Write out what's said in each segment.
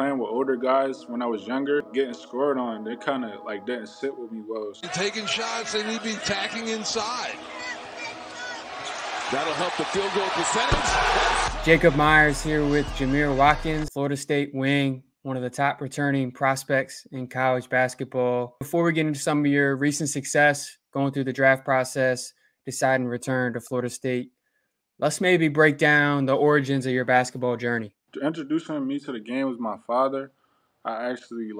playing with older guys when I was younger, getting scored on, they kind of like didn't sit with me well. Taking shots, they need to be tacking inside. That'll help the field goal percentage. Jacob Myers here with Jamir Watkins, Florida State wing, one of the top returning prospects in college basketball. Before we get into some of your recent success, going through the draft process, deciding to return to Florida State, let's maybe break down the origins of your basketball journey. Introducing me to the game was my father. I actually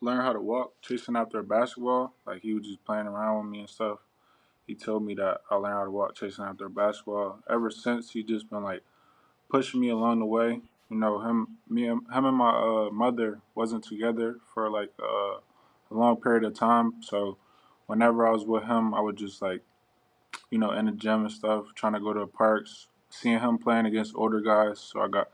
learned how to walk chasing after a basketball. Like, he was just playing around with me and stuff. He told me that I learned how to walk chasing after a basketball. Ever since, he just been pushing me along the way. You know, him and my mother wasn't together for a long period of time. So whenever I was with him, I would just in the gym and stuff, trying to go to the parks, seeing him playing against older guys. So I got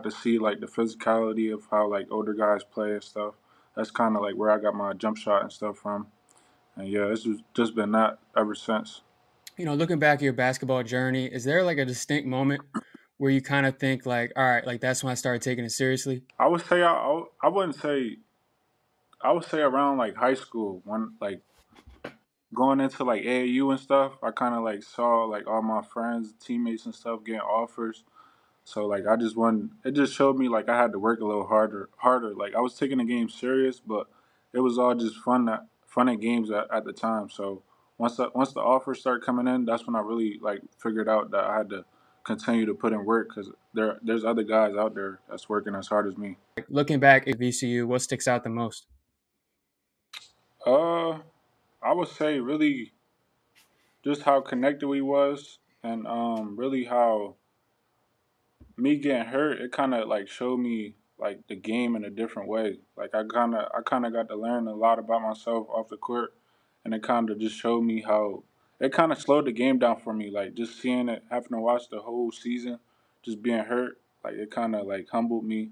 to see the physicality of how older guys play and stuff. That's kind of where I got my jump shot and stuff from. And yeah, it's just been that ever since. You know, looking back at your basketball journey, is there a distinct moment where you kind of think all right, that's when I started taking it seriously? I would say I wouldn't say. I would say around high school, when going into AAU and stuff. I kind of saw all my friends, teammates and stuff getting offers. So I just wanted. It just showed me I had to work a little harder. I was taking the game serious, but it was all just fun and games at the time. So once the offers started coming in, that's when I really figured out that I had to continue to put in work, because there's other guys out there that's working as hard as me. Looking back at VCU, what sticks out the most? I would say really just how connected we was, and really how me getting hurt, it kind of showed me the game in a different way. I kind of got to learn a lot about myself off the court, and it kind of just showed me how it kind of slowed the game down for me. Just seeing it, having to watch the whole season, just being hurt, it kind of humbled me.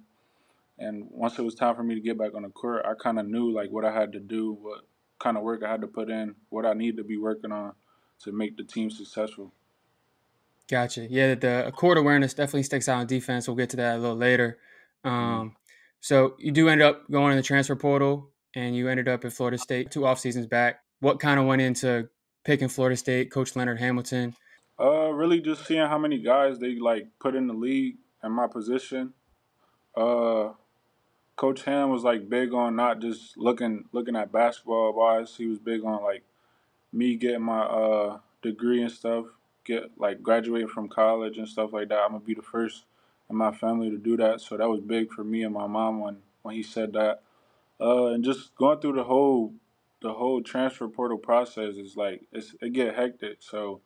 And once it was time for me to get back on the court, I kind of knew what I had to do, what kind of work I had to put in, what I need to be working on to make the team successful. Gotcha. Yeah, the court awareness definitely sticks out on defense. We'll get to that a little later. So you do end up going in the transfer portal, and you ended up at Florida State 2 off seasons back. What kind of went into picking Florida State, Coach Leonard Hamilton? Really just seeing how many guys they put in the league in my position. Coach Ham was big on not just looking at basketball wise. He was big on me getting my degree and stuff, graduating from college and stuff like that. I'm gonna be the first in my family to do that. So that was big for me and my mom when he said that. And just going through the whole transfer portal process is it get hectic. So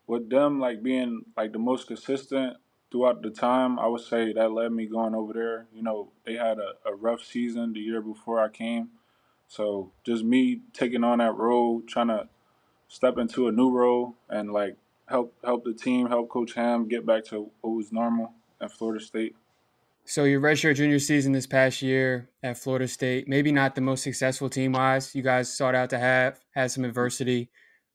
with them being the most consistent throughout the time, I would say that led me going over there. You know, they had a rough season the year before I came. So just me taking on that role, trying to step into a new role and help the team, help Coach Ham get back to what was normal at Florida State. So your redshirt junior season this past year at Florida State, maybe not the most successful team-wise. You guys sought out to had some adversity.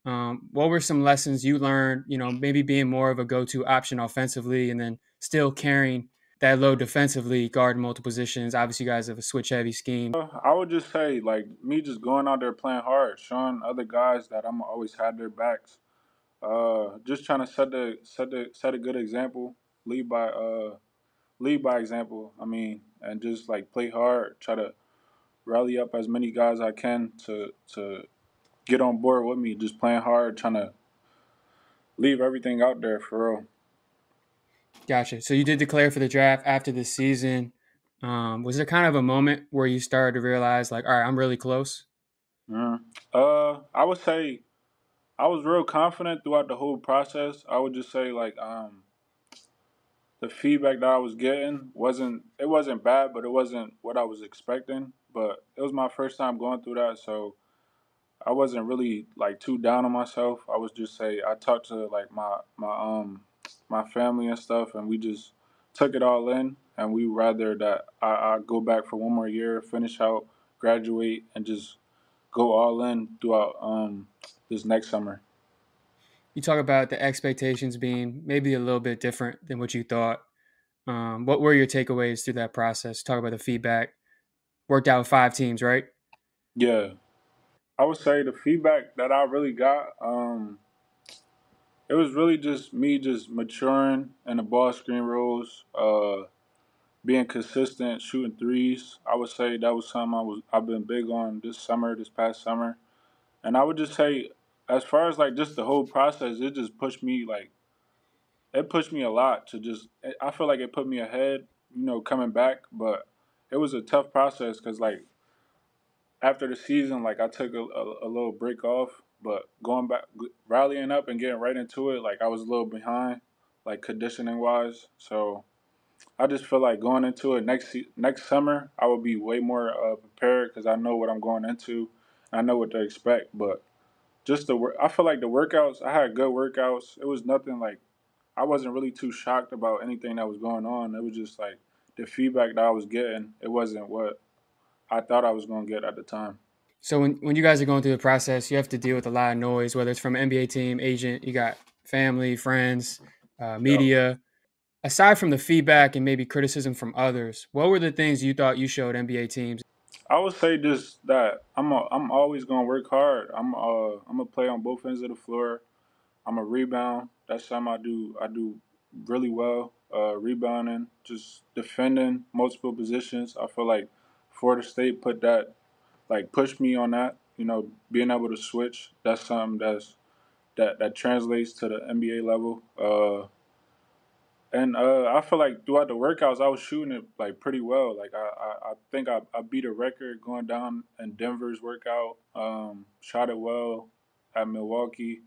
What were some lessons you learned, maybe being more of a go-to option offensively and then still carrying that load defensively, guarding multiple positions? Obviously, you guys have a switch-heavy scheme. I would just say, me just going out there playing hard, showing other guys that I'm always had their backs. Just trying to set a good example, lead by example. I mean, and just play hard, try to rally up as many guys I can to get on board with me, just playing hard, trying to leave everything out there for real. Gotcha. So you did declare for the draft after the season. Was there kind of a moment where you started to realize, all right, I'm really close? I would say I was real confident throughout the whole process. I would just say the feedback that I was getting wasn't bad, but it wasn't what I was expecting. But it was my first time going through that, so I wasn't really too down on myself. I was just I talked to my family and stuff, and we just took it all in, and we rather that I go back for one more year, finish out, graduate, and just go all in throughout this next summer. You talk about the expectations being maybe a little bit different than what you thought. What were your takeaways through that process? Talk about the feedback. Worked out with 5 teams, right? Yeah, I would say the feedback that I really got, it was really just me just maturing in the ball screen roles, being consistent, shooting threes. I would say that was something I've been big on this past summer. And I would just say, as far as like just the whole process, it just pushed me like it pushed me a lot to just. I feel like it put me ahead, coming back. But it was a tough process because like after the season, like I took a little break off, but going back, rallying up and getting right into it, like I was a little behind, like conditioning wise. So I just feel like going into it next summer, I will be way more prepared because I know what I'm going into. I know what to expect, but just the work. I feel like the workouts. I had good workouts. It was nothing like I wasn't really too shocked about anything that was going on. It was just like the feedback that I was getting. It wasn't what I thought I was going to get at the time. So when you guys are going through the process, you have to deal with a lot of noise, whether it's from an NBA team, agent, you got family, friends, Yeah. media. Aside from the feedback and maybe criticism from others, what were the things you thought you showed NBA teams? I would say just that I'm always gonna work hard. I'm gonna play on both ends of the floor. I'm a rebound. That's something I do really well. Rebounding, just defending multiple positions. I feel like Florida State put that like pushed me on that. Being able to switch. That's something that translates to the NBA level. And I feel like throughout the workouts, I was shooting it like pretty well. Like I think I beat a record going down in Denver's workout. Shot it well at Milwaukee.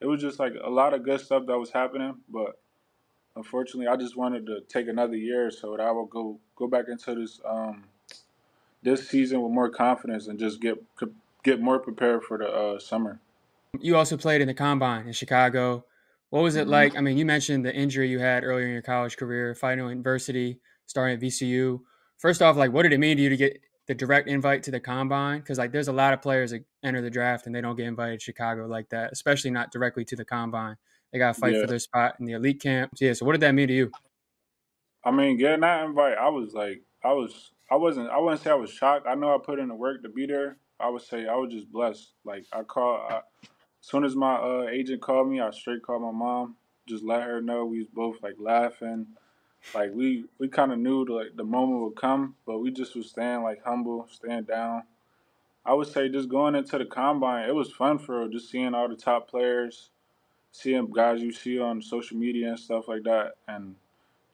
It was just like a lot of good stuff that was happening. But unfortunately, I just wanted to take another year so that I will go back into this season with more confidence and just get more prepared for the summer. You also played in the combine in Chicago. What was it Hmm. like? I mean, you mentioned the injury you had earlier in your college career, fighting adversity, starting at VCU. First off, like, what did it mean to you to get the direct invite to the combine? Because like, there's a lot of players that enter the draft and they don't get invited to Chicago like that, especially not directly to the combine. They got to fight Yeah. for their spot in the elite camp. Yeah. So, what did that mean to you? I mean, getting that invite, I wouldn't say I was shocked. I know I put in the work to be there. I would say I was just blessed. Like as soon as my agent called me, I straight called my mom, just let her know. We was both like laughing, like we kind of knew like the moment would come, but we just was staying like humble, staying down. I would say just going into the combine, it was fun for real, just seeing all the top players, seeing guys you see on social media and stuff like that, and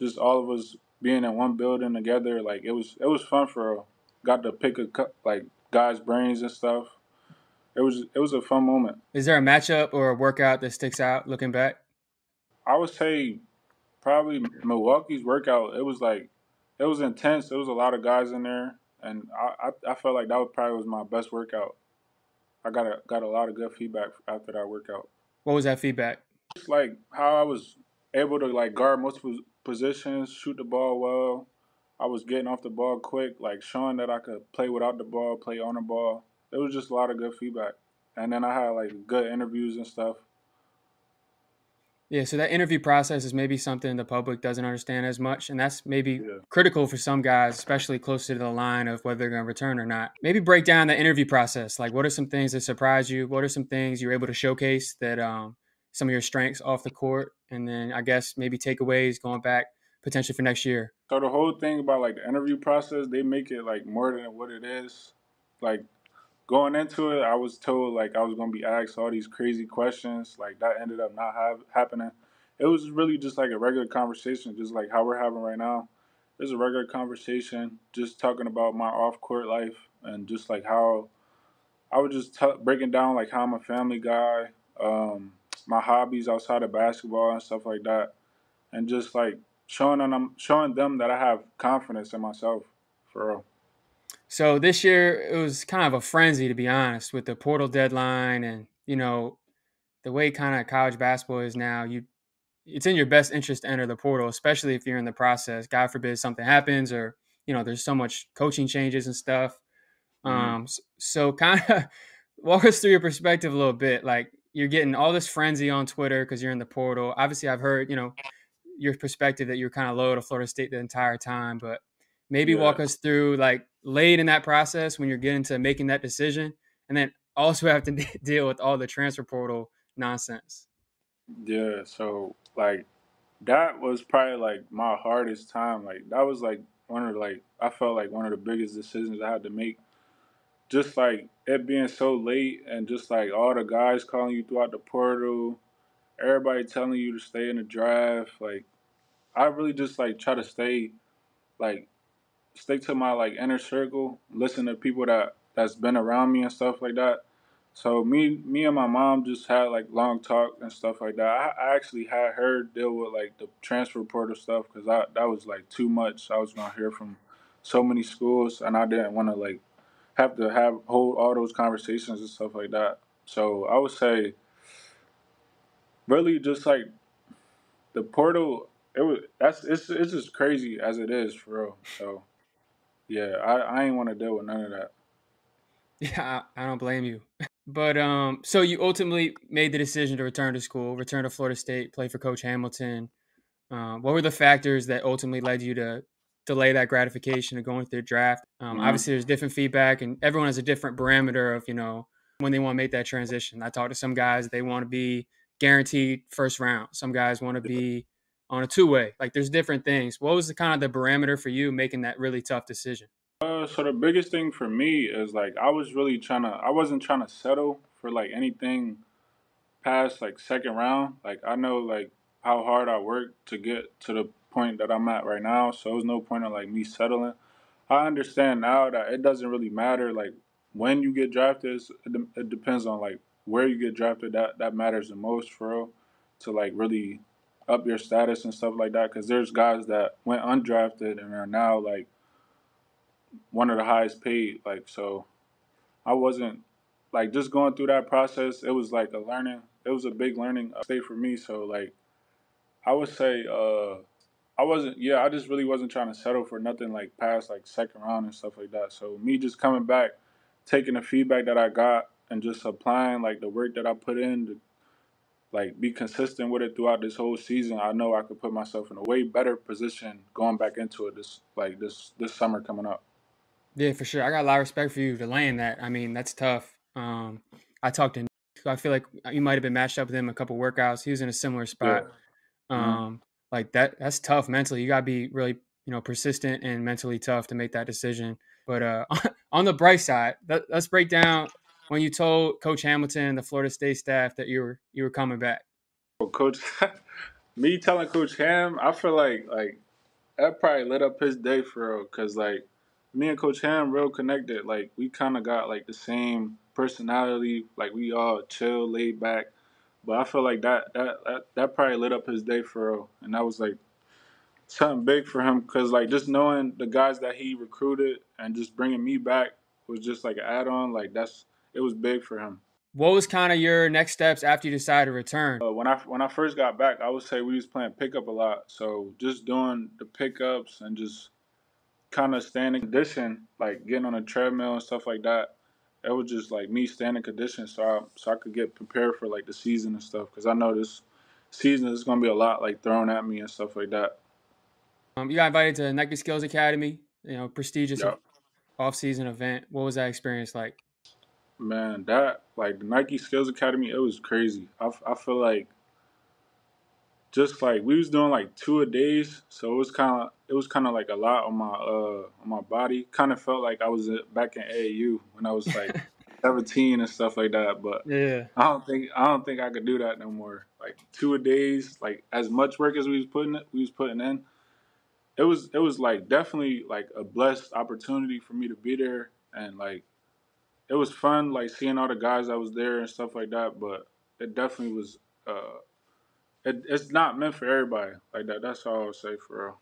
just all of us being in one building together. Like it was fun for real. Got to pick like guys' brains and stuff. It was a fun moment. Is there a matchup or a workout that sticks out looking back? I would say probably Milwaukee's workout. It was intense. There was a lot of guys in there, and I felt like that probably was my best workout. I got a lot of good feedback after that workout. What was that feedback? Just like how I was able to like guard multiple positions, shoot the ball well. I was getting off the ball quick, like showing that I could play without the ball, play on the ball. It was just a lot of good feedback. And then I had like good interviews and stuff. Yeah, so that interview process is maybe something the public doesn't understand as much, and that's maybe Yeah. critical for some guys, especially closer to the line of whether they're going to return or not. Maybe break down the interview process. Like, what are some things that surprise you? What are some things you're able to showcase that some of your strengths off the court, and then I guess maybe takeaways going back potentially for next year. So the whole thing about like the interview process, they make it like more than what it is. Like going into it, I was told like I was gonna be asked all these crazy questions. Like that ended up not happening. It was really just like a regular conversation, just like how we're having right now. It's a regular conversation, just talking about my off court life and just like how I was just breaking down like how I'm a family guy, my hobbies outside of basketball and stuff like that, and just like showing them that I have confidence in myself, for real. So this year it was kind of a frenzy, to be honest, with the portal deadline and the way kind of college basketball is now. It's in your best interest to enter the portal, especially if you're in the process. God forbid something happens, or there's so much coaching changes and stuff. Hmm. So kind of walk us through your perspective a little bit. Like you're getting all this frenzy on Twitter because you're in the portal. Obviously, I've heard your perspective that you're kind of loyal to Florida State the entire time, but maybe Yeah, walk us through like late in that process when you're getting to making that decision, and then also have to deal with all the transfer portal nonsense. yeah. So like that was probably like my hardest time. Like that was like one of like I felt like one of the biggest decisions I had to make. Just like it being so late and just like all the guys calling you throughout the portal, everybody telling you to stay in the draft. Like I really just like try to stay like stick to my like inner circle, listen to people that's been around me and stuff like that. So me and my mom just had like long talk and stuff like that. I actually had her deal with like the transfer portal stuff because that was like too much. I was gonna hear from so many schools, and I didn't want to like have to have hold all those conversations and stuff like that. So I would say really just like the portal. It was it's just crazy as it is for real. So yeah, I ain't want to deal with none of that. Yeah, I don't blame you. But so you ultimately made the decision to return to school, return to Florida State, play for Coach Hamilton. What were the factors that ultimately led you to delay that gratification of going through the draft? Hmm. Obviously, there's different feedback, and everyone has a different parameter of when they want to make that transition. I talked to some guys; they want to be guaranteed first round. Some guys want to be on a two-way. Like there's different things. What was the kind of the parameter for you making that really tough decision? So the biggest thing for me is like I was really I wasn't trying to settle for like anything past like second round. Like I know like how hard I worked to get to the point that I'm at right now. So there's no point in like me settling. I understand now that it doesn't really matter like when you get drafted. It depends on like where you get drafted. That matters the most for real to like really up your status and stuff like that. Because there's guys that went undrafted and are now like one of the highest paid. Like so, I wasn't like just going through that process. It was like a learning. It was a big learning state for me. So like I would say, I wasn't. Yeah, I just really wasn't trying to settle for nothing like past like second round and stuff like that. So me just coming back, taking the feedback that I got and just applying like the work that I put in to like be consistent with it throughout this whole season. I know I could put myself in a way better position going back into it this summer coming up. Yeah, for sure. I got a lot of respect for you to land that. I mean, that's tough. I talked to Nick, who I feel like you might have been matched up with him a couple workouts. He was in a similar Yeah. spot. Mhm. Like that's tough mentally. You gotta be really, persistent and mentally tough to make that decision. But on the bright side, let's break down when you told Coach Hamilton and the Florida State staff that you were coming back. Well, Coach, me telling Coach Ham, I feel like that probably lit up his day for real. Cause like me and Coach Ham real connected. Like we kind of got like the same personality. Like we all chill, laid back. But I feel like that probably lit up his day for real. And that was like something big for him. Cause like just knowing the guys that he recruited and just bringing me back was just like an add on. Like it was big for him. What was kind of your next steps after you decided to return? When I first got back, I would say we was playing pickup a lot. So just doing the pickups and just kind of staying in condition, like getting on a treadmill and stuff like that. It was just like me staying in condition, so I could get prepared for like the season and stuff. Because I know this season is gonna be a lot like thrown at me and stuff like that. You got invited to Nike Skills Academy, prestigious Yeah, off-season event. What was that experience like? man, that like the Nike Skills Academy, it was crazy. I feel like just like we was doing like two a days, so it was kind of like a lot on my body. Kind of felt like I was back in AAU when I was like 17 and stuff like that. But Yeah. I don't think I could do that no more. Like two a days, like as much work as we was putting in. It was like definitely like a blessed opportunity for me to be there, and like it was fun like seeing all the guys that was there and stuff like that. But it definitely was. It's not meant for everybody like that. That's all I would say for real.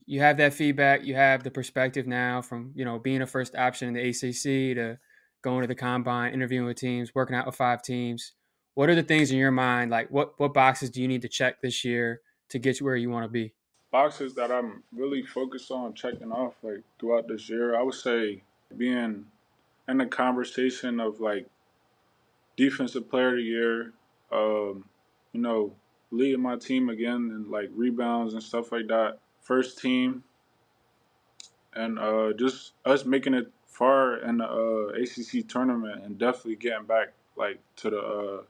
You have that feedback, you have the perspective now from, being a first option in the ACC to going to the combine, interviewing with teams, working out with 5 teams. What are the things in your mind, like what boxes do you need to check this year to get you where you want to be? Boxes that I'm really focused on checking off like throughout this year, I would say being in the conversation of like defensive player of the year, um, you know, leading my team again and like rebounds and stuff like that. First team, and just us making it far in the ACC tournament and definitely getting back like to the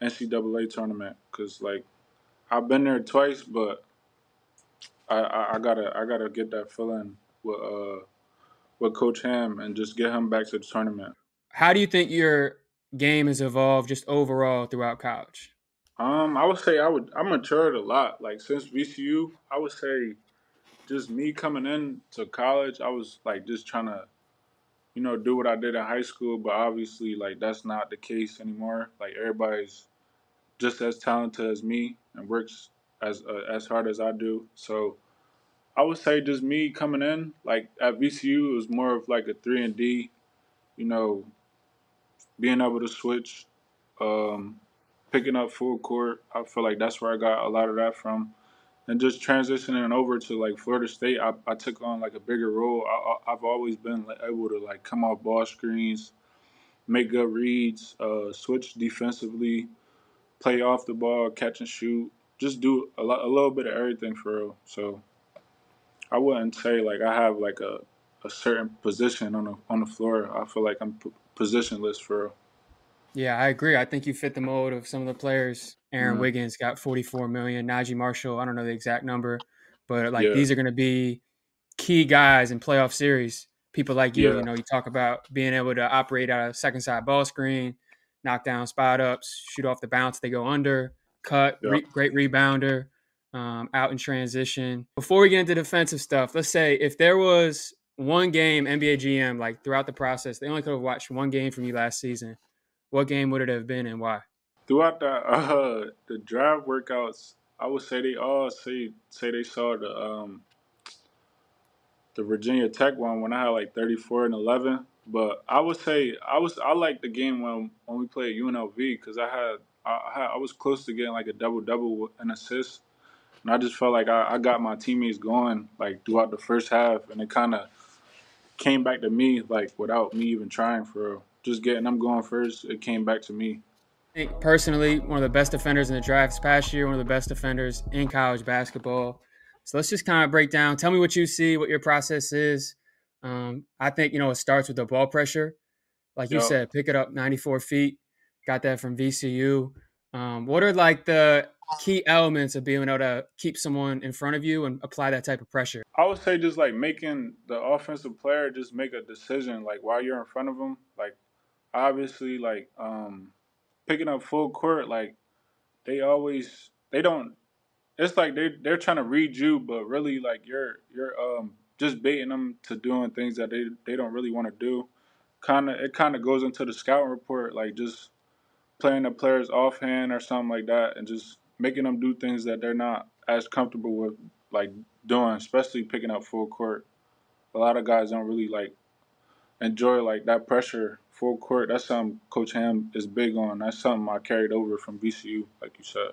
NCAA tournament because like I've been there twice, but I gotta get that feeling with Coach Ham and just get him back to the tournament. How do you think your game has evolved just overall throughout college? I would say I matured a lot. Like since VCU, I would say just me coming in to college, I was like just trying to do what I did in high school, but obviously like that's not the case anymore. Like everybody's just as talented as me and works as hard as I do. So I would say just me coming in, like at VCU, it was more of like a 3 and D, you know, being able to switch, um, picking up full court. I feel like that's where I got a lot of that from. And just transitioning over to like Florida State, I took on like a bigger role. I've always been like, able to like come off ball screens, make good reads, switch defensively, play off the ball, catch and shoot, just do a little bit of everything for real. So I wouldn't say like I have like a certain position on the floor. I feel like I'm positionless for real. Yeah, I agree. I think you fit the mold of some of the players. Aaron Mm, Wiggins got 44 million. Najee Marshall, I don't know the exact number, but like yeah, these are going to be key guys in playoff series. People like you, yeah, you talk about being able to operate out of second side ball screen, knock down spot ups, shoot off the bounce, they go under, cut, yeah. great rebounder, out in transition. Before we get into defensive stuff, let's say if there was one game NBA GM, like throughout the process, they only could have watched one game from you last season. What game would it have been and why? Throughout the draft workouts, I would say they all say they saw the Virginia Tech one when I had like 34 and 11. But I would say I liked the game when we played UNLV because I was close to getting like a double double and assist, and I just felt like I got my teammates going like throughout the first half, and it kind of came back to me like without me even trying for real. Just getting them going first, it came back to me. I think personally, one of the best defenders in the draft this past year, one of the best defenders in college basketball. So let's just kind of break down. Tell me what you see, what your process is. I think, it starts with the ball pressure. Like you Yo, said, pick it up 94 feet. Got that from VCU. What are like the key elements of being able to keep someone in front of you and apply that type of pressure? I would say just like making the offensive player just make a decision like while you're in front of them. Like obviously like picking up full court, like they don't it's like they're trying to read you, but really like you're just baiting them to doing things that they don't really want to do. It kind of goes into the scouting report, like just playing the players offhand or something like that, and just making them do things that they're not as comfortable with, like doing, especially picking up full court. A lot of guys don't really like enjoy like that pressure full court. That's something Coach Ham is big on. That's something I carried over from VCU, like you said.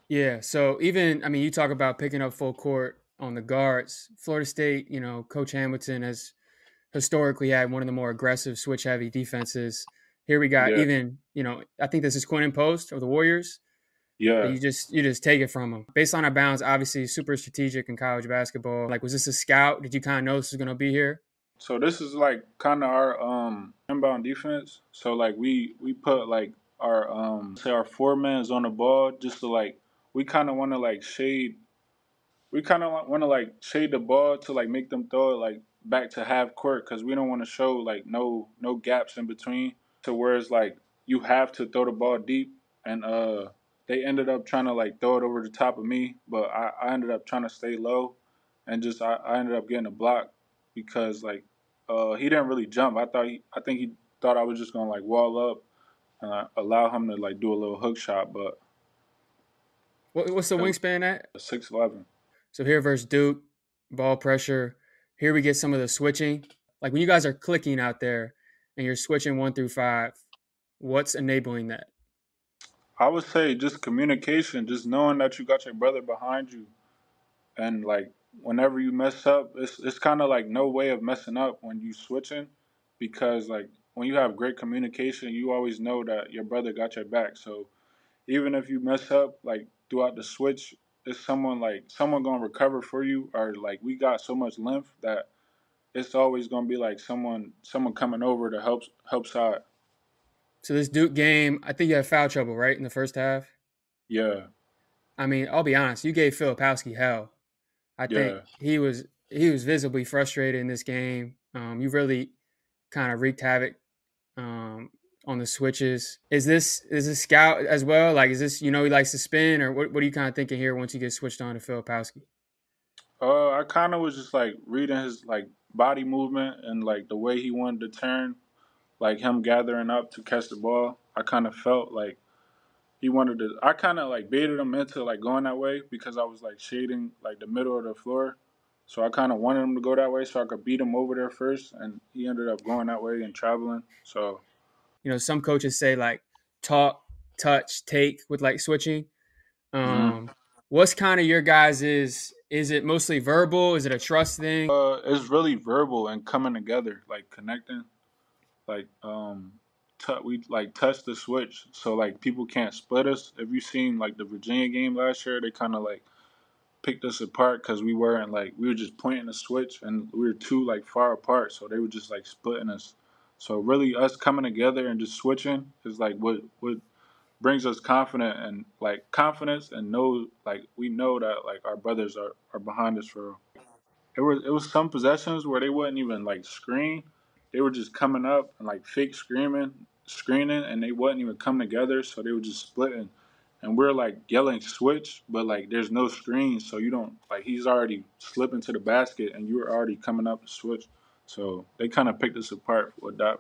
Yeah. So even, I mean, you talk about picking up full court on the guards. Florida State, Coach Hamilton has historically had one of the more aggressive switch heavy defenses. Here we got Yeah, even, I think this is Quinn Post of the Warriors. That yeah. you just take it from him. Baseline of bounds, obviously super strategic in college basketball. Like, was this a scout? Did you kind of know this was gonna be here? So this is like kind of our inbound defense. So like we put like our say our four mans on the ball just to like we kind of want to like shade. We kind of want to like shade the ball to like make them throw it like back to half court because we don't want to show like no gaps in between. To where it's like you have to throw the ball deep, and they ended up trying to like throw it over the top of me, but I ended up trying to stay low, and just I ended up getting a block because like he didn't really jump. I think he thought I was just gonna like wall up and allow him to like do a little hook shot, but What's the it was wingspan at? 6'11". So here versus Duke, ball pressure. Here we get some of the switching. Like when you guys are clicking out there and you're switching 1 through 5, what's enabling that? I would say just communication, just knowing that you got your brother behind you, and like whenever you mess up, it's kind of like no way of messing up when you switching, because like when you have great communication, you always know that your brother got your back. So even if you mess up like throughout the switch, it's someone gonna recover for you, or like we got so much length that it's always gonna be like someone coming over to help side. So this Duke game, I think you had foul trouble, right, in the first half? Yeah, I mean, I'll be honest, you gave Filipowski hell. I think yeah. he was visibly frustrated in this game. You really kind of wreaked havoc um, on the switches. Is this Scout as well? Like, is this he likes to spin, or what are you kind of thinking here once you get switched on to Filipowski? I kind of was just like reading his like body movement and like the way he wanted to turn, like him gathering up to catch the ball. I kind of felt like he wanted to. I kind of like baited him into like going that way because I was like shading like the middle of the floor. So I kind of wanted him to go that way so I could beat him over there first, and he ended up going that way and traveling. So Some coaches say like talk, touch, take with like switching. mhm. What's kind of your guys' is it mostly verbal? Is it a trust thing? It's really verbal and coming together, like connecting, like we like touch the switch, so like people can't split us. If you seen like the Virginia game last year, they kind of like picked us apart because we were just pointing the switch and we were too like far apart, so they were just like splitting us. So really, us coming together and just switching is like what brings us confidence and know like we know that like our brothers are behind us for real. It was some possessions where they wouldn't even like screen. They were just coming up and like fake screening, and they wasn't even coming together. So they were just splitting, and we're like yelling switch, but like there's no screen, so you don't like he's already slipping to the basket, and you were already coming up to switch. So they kind of picked us apart with that.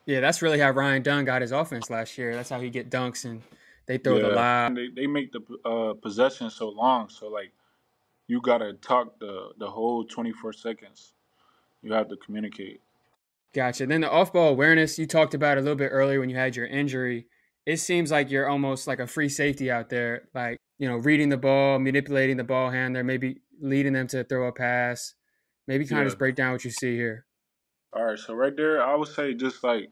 Yeah, that's really how Ryan Dunn got his offense last year. That's how he get dunks and they throw the Yeah, lob. and they make the possession so long, so like you gotta talk the whole 24 seconds. You have to communicate. Gotcha. Then the off ball awareness you talked about a little bit earlier when you had your injury. It seems like you're almost like a free safety out there, like, reading the ball, manipulating the ball handler, maybe leading them to throw a pass. Maybe kind of Yeah. just break down what you see here. All right, so right there, I would say just like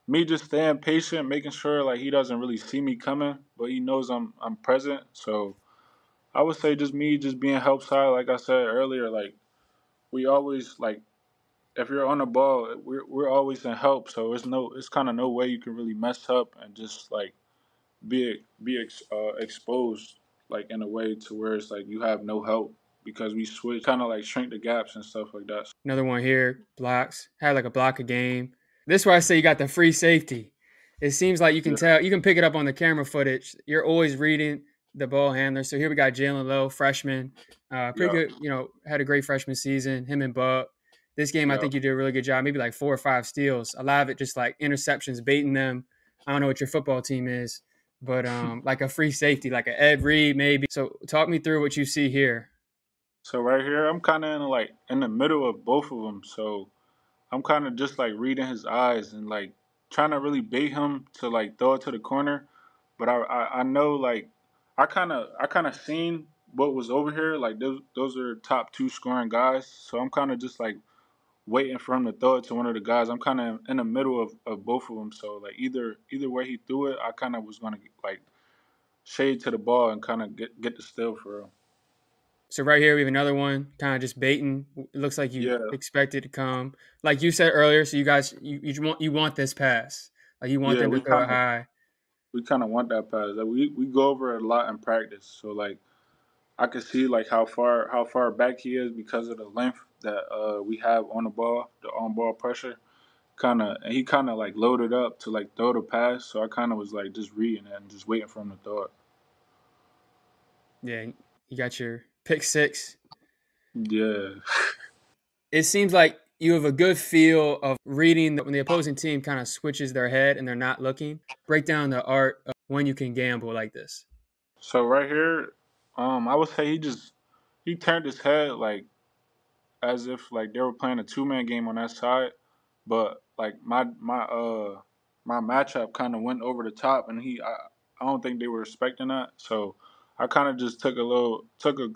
me, just staying patient, making sure like he doesn't really see me coming, but he knows I'm present. So I would say just me, just being help side, like I said earlier, like we always like if you're on the ball, we're always in help. So it's kind of no way you can really mess up and just like be exposed like in a way to where it's like you have no help because we switch kind of like shrink the gaps and stuff like that. Another one here, blocks. Had like a block a game. This is where I say you got the free safety. It seems like you can Yeah, tell, you can pick it up on the camera footage. You're always reading the ball handler. So here we got Jalen Lowe, freshman. Pretty yeah, good, had a great freshman season, him and Buck. This game, I yeah. think you did a really good job. Maybe like 4 or 5 steals. A lot of it just like interceptions, baiting them. I don't know what your football team is, but like a free safety, like a Ed Reed maybe. So talk me through what you see here. So right here, I'm kind of in the middle of both of them. So I'm kind of just like reading his eyes and like trying to really bait him to like throw it to the corner. But I know like I kind of seen what was over here. Like those are top two scoring guys. So I'm kind of just like waiting for him to throw it to one of the guys. I'm kind of in the middle of both of them. So like either way he threw it, I kind of was gonna like shade to the ball and kind of get the steal for him. So right here we have another one, kind of just baiting. It looks like you Yeah, expect it to come, like you said earlier. So you guys, you want this pass, like you want yeah, them to we throw kind it of high. we kind of want that pass. Like, we go over it a lot in practice. So like I could see like how far back he is because of the length that we have on the ball, the on ball pressure. And he kind of like loaded up to like throw the pass. So I kind of was like just reading it and just waiting for him to throw it. Yeah, you got your pick six. Yeah. It seems like you have a good feel of reading when the opposing team kind of switches their head and they're not looking. Break down the art of when you can gamble like this. So right here, I would say he turned his head like as if like they were playing a 2-man game on that side, but like my matchup kind of went over the top, and I don't think they were expecting that, so I kind of just took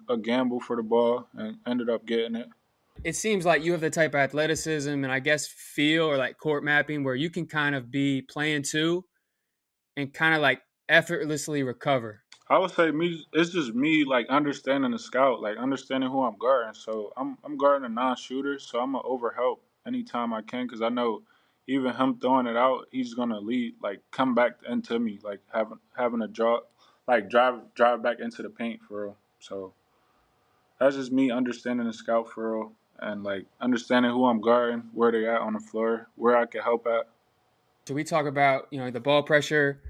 a gamble for the ball and ended up getting it. It seems like you have the type of athleticism and I guess feel or like court mapping where you can kind of be playing two and kind of like effortlessly recover? I would say me. It's just me like understanding the scout, like understanding who I'm guarding. So I'm guarding a non-shooter, so I'm gonna overhelp anytime I can because I know even him throwing it out, he's gonna lead like come back into me, like having a draw, like drive back into the paint for real. So that's just me understanding the scout for real and like understanding who I'm guarding, where they at on the floor, where I can help at. So we talk about, the ball pressure,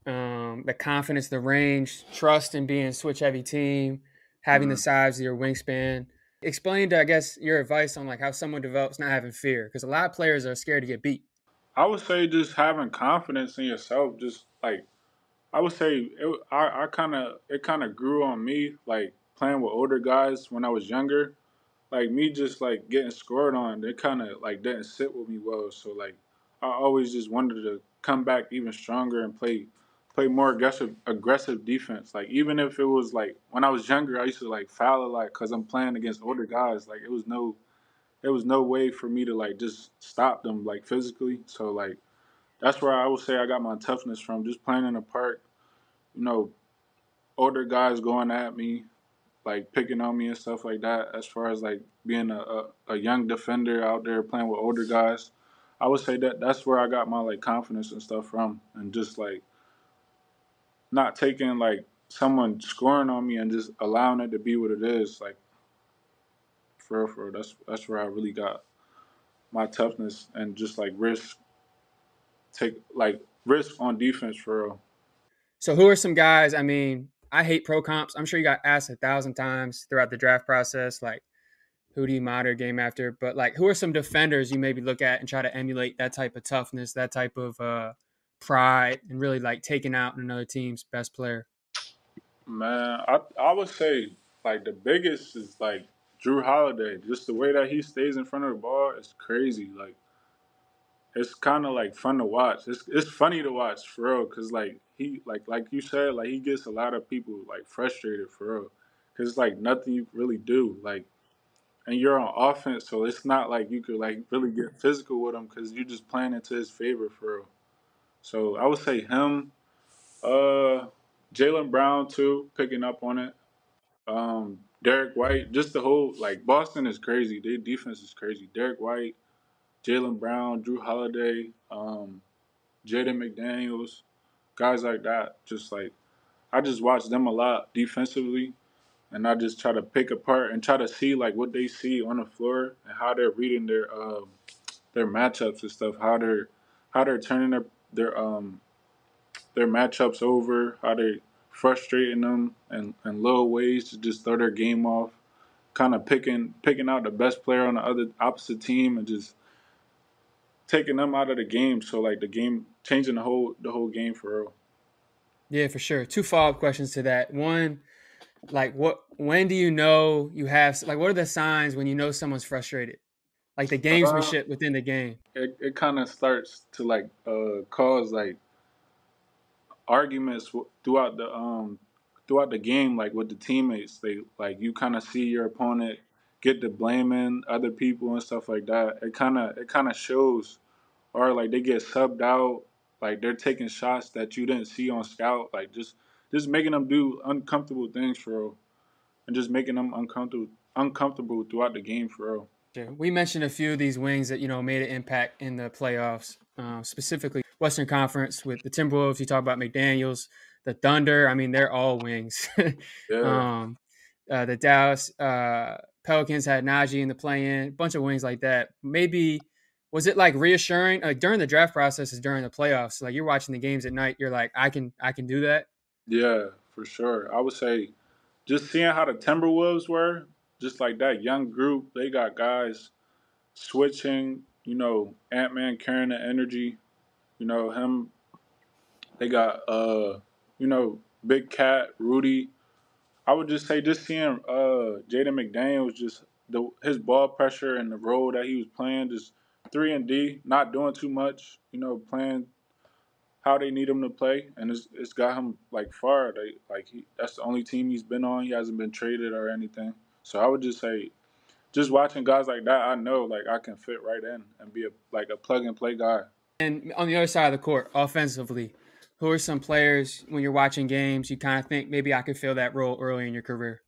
the confidence, the range, trust in being a switch heavy team, having the Mhm. size of your wingspan. Explain, I guess, your advice on like how someone develops not having fear, because a lot of players are scared to get beat. I would say just having confidence in yourself, just like I would say I kind of it kind of grew on me like playing with older guys when I was younger. Like me just like getting scored on, it kind of like didn't sit with me well. So like I always just wanted to come back even stronger and play more aggressive defense. Like even if it was like when I was younger, I used to like foul a lot because I'm playing against older guys. Like it was no way for me to like just stop them like physically. So like that's where I would say I got my toughness from, just playing in the park. You know, older guys going at me, like picking on me and stuff like that. As far as like being a young defender out there playing with older guys, I would say that that's where I got my like confidence and stuff from, and just like not taking like someone scoring on me and just allowing it to be what it is. Like for real, that's where I really got my toughness and just like risk on defense for real. So who are some guys? I mean, I hate pro comps. I'm sure you got asked 1,000 times throughout the draft process, like who do you monitor game after? But like, who are some defenders you maybe look at and try to emulate that type of toughness, that type of pride, and really like taking out another team's best player? Man, I would say like the biggest is like Jrue Holiday. Just the way that he stays in front of the ball is crazy. Like it's kind of like fun to watch. It's funny to watch for real because like he like you said like he gets a lot of people like frustrated for real because it's like nothing you really do like and you're on offense so it's not like you could like really get physical with him because you're just playing into his favor for real. So I would say him, uh, Jaylen Brown too, picking up on it. Derek White, just the whole like Boston is crazy. Their defense is crazy. Derek White, Jaylen Brown, Jrue Holiday, Jaden McDaniels, guys like that. Just like I just watch them a lot defensively, and I just try to pick apart and try to see like what they see on the floor and how they're reading their matchups and stuff. How they're turning their matchups over. How they frustrating them and little ways to just throw their game off. Kind of picking out the best player on the other opposite team and just taking them out of the game. So like the game changing the whole game for real. Yeah, for sure. Two follow-up questions to that. One, like when do you know you have, like, what are the signs when you know someone's frustrated? Like the Uh, gamesmanship within the game. it kind of starts to like cause like arguments throughout the game, like with the teammates. They like you kind of see your opponent get to blaming other people and stuff like that. It kind of shows, or like they get subbed out, like they're taking shots that you didn't see on scout, like just making them do uncomfortable things for real, and just making them uncomfortable throughout the game for real. Yeah, we mentioned a few of these wings that made an impact in the playoffs, specifically Western Conference with the Timberwolves. You talk about McDaniels, the Thunder. I mean, they're all wings. Yeah, um, the Dallas Pelicans had Najee in the play-in, a bunch of wings like that. Maybe was it like reassuring, like during the draft process, is during the playoffs? Like you're watching the games at night, you're like, I can do that. yeah, for sure. I would say just seeing how the Timberwolves were, just like that young group, they got guys switching. Ant Man carrying the energy. Him. They got Big Cat, Rudy. I would just say just seeing Jaden McDaniels just his ball pressure and the role that he was playing, just 3 and D, not doing too much. Playing how they need him to play, and it's got him like far. That's the only team he's been on. He hasn't been traded or anything. So I would just say, just watching guys like that, I know like I can fit right in and be a plug and play guy. And on the other side of the court, offensively, Who are some players when you're watching games you kind of think maybe I could fill that role early in your career?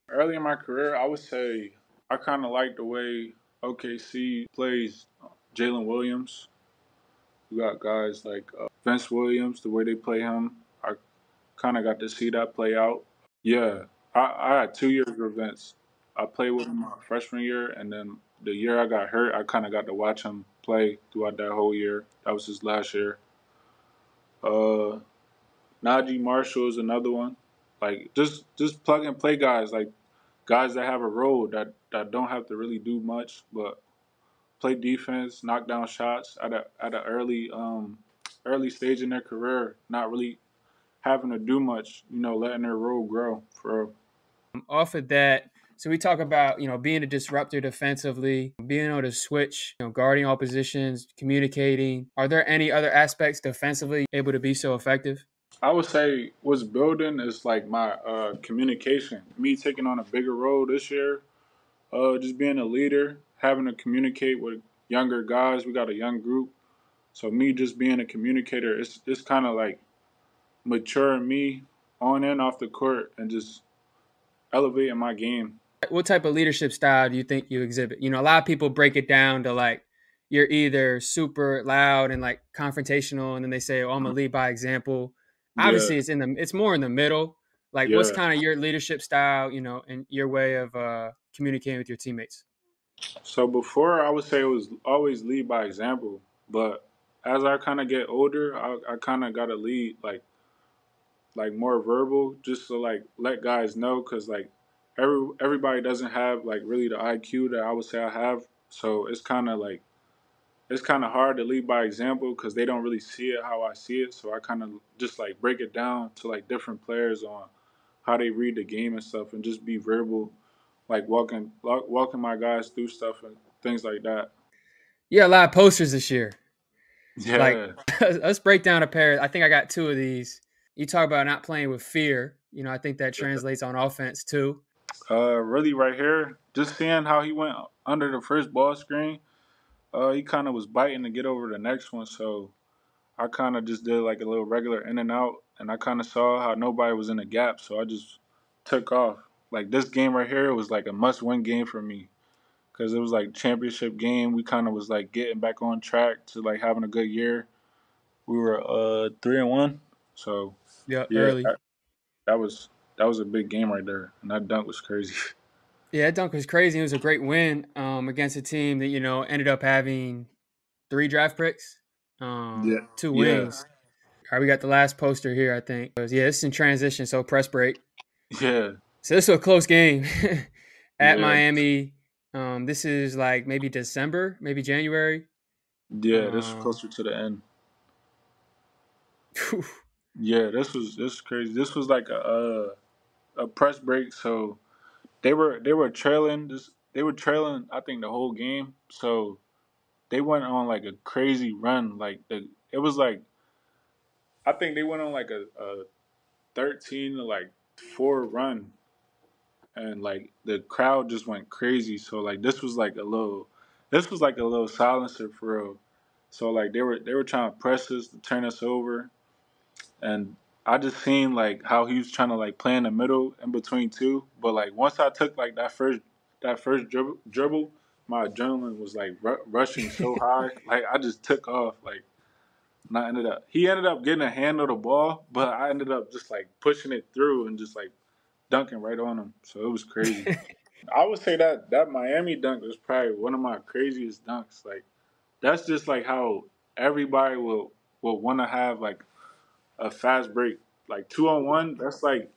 Early in my career, I would say I kind of like the way OKC plays Jalen Williams. You got guys like Vince Williams, the way they play him. I kind of got to see that play out. Yeah, I had 2 years with Vince. I played with him my freshman year, and then the year I got hurt, I kind of got to watch him play throughout that whole year. That was his last year. Uh, Najee Marshall is another one. Like just plug and play guys, like guys that have a role that don't have to really do much, but play defense, knock down shots at an early stage in their career, not really having to do much, letting their role grow for real. Off of that, so we talk about being a disruptor defensively, being able to switch, guarding all positions, communicating. Are there any other aspects defensively able to be so effective? I would say what's building is like my communication. Me taking on a bigger role this year, just being a leader, having to communicate with younger guys. We got a young group, so me just being a communicator, it's kind of like maturing me on and off the court and just elevating my game. What type of leadership style do you think you exhibit? A lot of people break it down to like you're either super loud and like confrontational, and then they say, "Oh, I'm gonna lead by example." Yeah, Obviously, it's more in the middle. Like, what's yeah. kind of your leadership style, and your way of communicating with your teammates? So before I would say it was always lead by example, but as I kind of get older, I kind of got to lead like more verbal, just to like let guys know, because like everybody doesn't have like really the IQ that I would say I have. So it's kind of hard to lead by example because they don't really see it how I see it. So I kind of just like break it down to like different players on how they read the game and stuff, and just be verbal, like walking my guys through stuff and things like that. Yeah, a lot of posters this year. Like, Yeah, let's break down a pair. I think I got two of these. You talk about not playing with fear. I think that yeah. translates on offense too. Really right here, just seeing how he went under the first ball screen. He kind of was biting to get over the next one, so I kind of just did like a little regular in and out, and I kind of saw how nobody was in the gap, so I just took off. Like this game right here was like a must-win game for me because it was like championship game. We kind of was like getting back on track to like having a good year. We were 3-1, so Yeah, yeah, early. that was that was a big game right there, and that dunk was crazy. Yeah, that dunk was crazy. It was a great win against a team that ended up having 3 draft picks, Yeah, 2 wings. yeah, All right, we got the last poster here. I think. Yeah, it's in transition, so press break. yeah, So this was a close game at yeah, Miami. This is like maybe December, maybe January. yeah. This was Um, closer to the end. Yeah, this was crazy. This was like a press break, so they were trailing. They were trailing. I think the whole game. So they went on like a crazy run. It was like I think they went on like a 13-4 run, and like the crowd just went crazy. So like this was like a little silencer for real. So like they were trying to press us to turn us over, and I just seen like how he was trying to like play in the middle in between two. But like once I took like that first dribble, my adrenaline was like rushing so high. Like I just took off. Like and he ended up getting a hand of the ball, but I ended up just like pushing it through and just like dunking right on him. So it was crazy. I would say that Miami dunk was probably one of my craziest dunks. Like that's just like how everybody will want to have like a fast break, like 2-on-1. That's like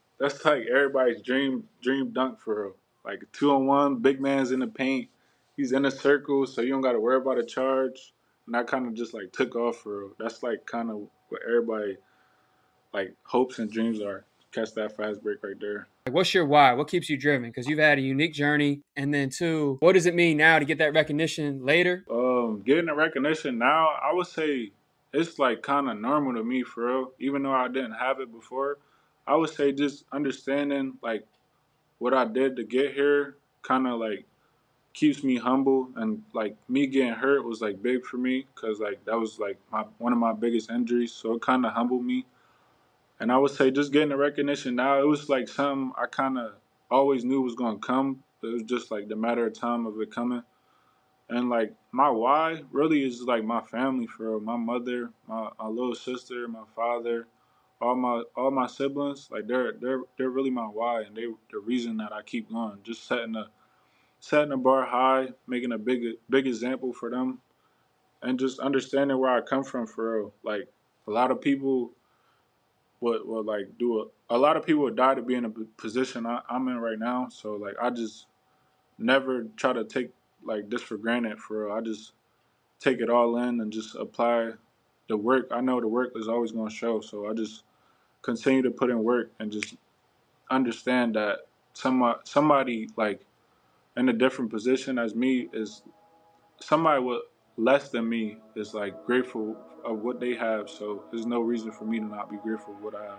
everybody's dream dunk for real. Like 2-on-1, big man's in the paint, he's in a circle, so you don't got to worry about a charge. And I kind of just like took off for real. That's like kind of what everybody like hopes and dreams are. Catch that fast break right there. like, what's your why? What keeps you driven? Because you've had a unique journey, and then two, what does it mean now to get that recognition later? Getting the recognition now, I would say it's like kind of normal to me for real. Even though I didn't have it before, I would say just understanding like what I did to get here, kind of like keeps me humble, and like me getting hurt was like big for me because like that was like one of my biggest injuries, so it kind of humbled me. And I would say just getting the recognition now, it was like something I kind of always knew was going to come. It was just like the matter of time of it coming. And like my why really is like my family, for real. My mother, my little sister, my father, all my siblings. Like they're really my why, and they the reason that I keep going. Just setting the bar high, making a big example for them, and just understanding where I come from, for real. Like a lot of people would like do a lot of people would die to be in a position I'm in right now. So like I just never try to take like this for granted, for real. I just take it all in and just apply the work. I know the work is always going to show, so I just continue to put in work and just understand that somebody like in a different position as me is somebody with less than me is like grateful of what they have. So there's no reason for me to not be grateful of what I have.